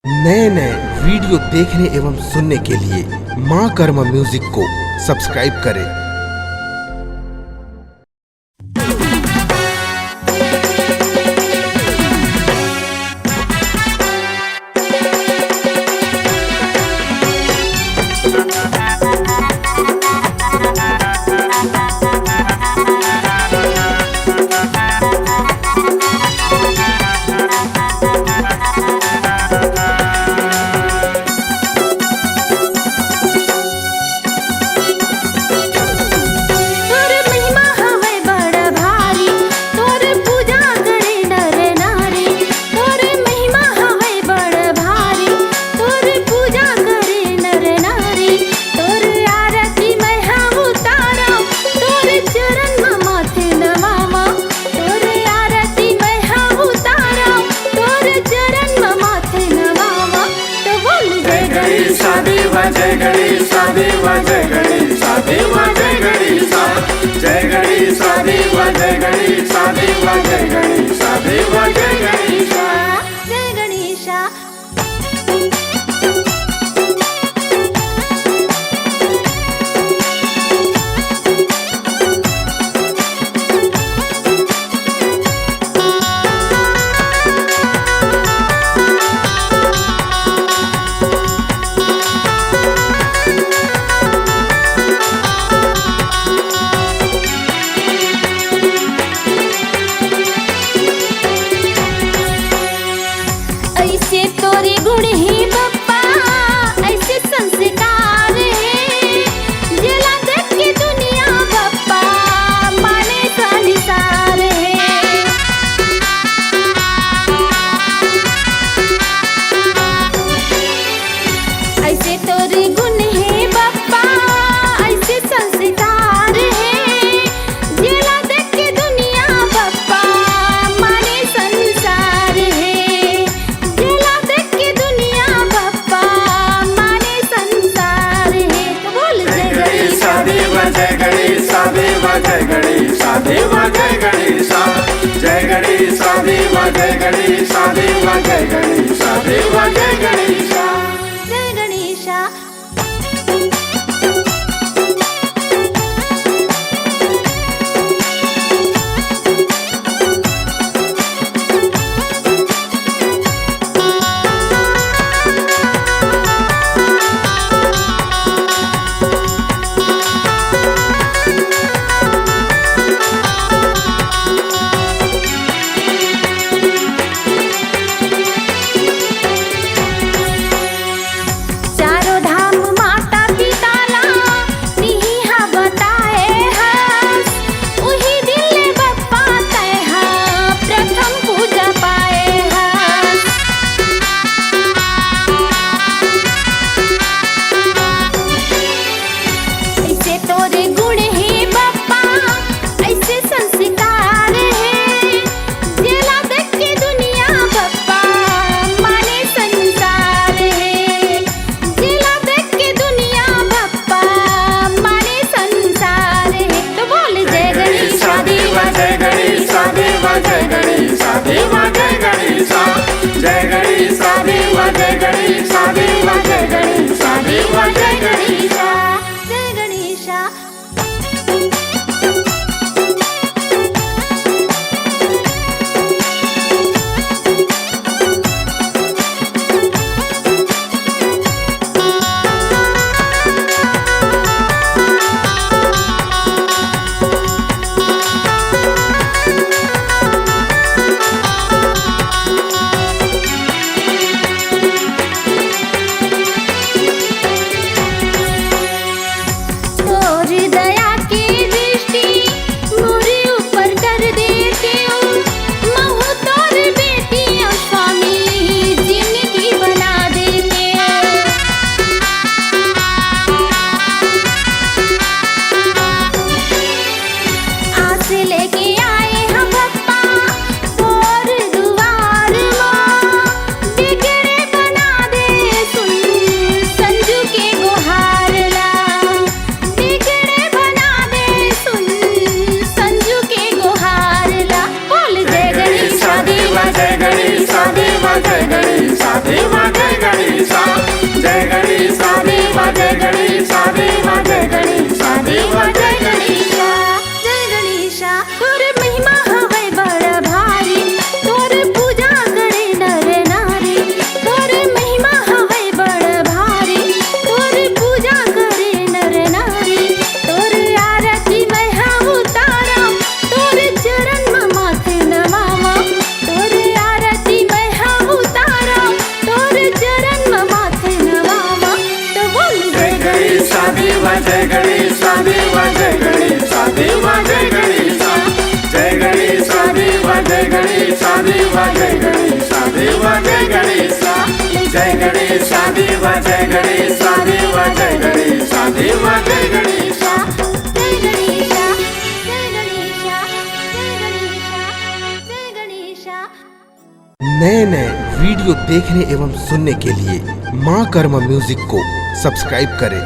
नए नए वीडियो देखने एवं सुनने के लिए माँ कर्मा म्यूजिक को सब्सक्राइब करें। जय गणेशा देवा जय गणेशा देवा जय गणेशा जय गणेशा देवा जय गणेशा देवा जय गणेशा देवा जय गणेशा जय गणेशा। ऐसे तोरे गुण ही बप्पा ऐसे संस्कार है जेला देख के दुनिया बप्पा माने संसार है। ऐसे तोरे गुण है बप्पा ऐसे संस्कार है जेला देख के दुनिया बप्पा माने संसार है। जय गणेशा देवा जय गणेशा देवा जय गणेशा जय गणेशा देवा जय गणेशा देवा जय गणेशा देवा जय गणेशा जय गणेशा। जय गणेशा देवा जय गणेशा देवा जय गणेशा देवा जय गणेशा जय गणेशा जय गणेशा जय गणेशा जय गणेशा। नए नए वीडियो देखने एवं सुनने के लिए माँ कर्मा म्यूजिक को सब्सक्राइब करें।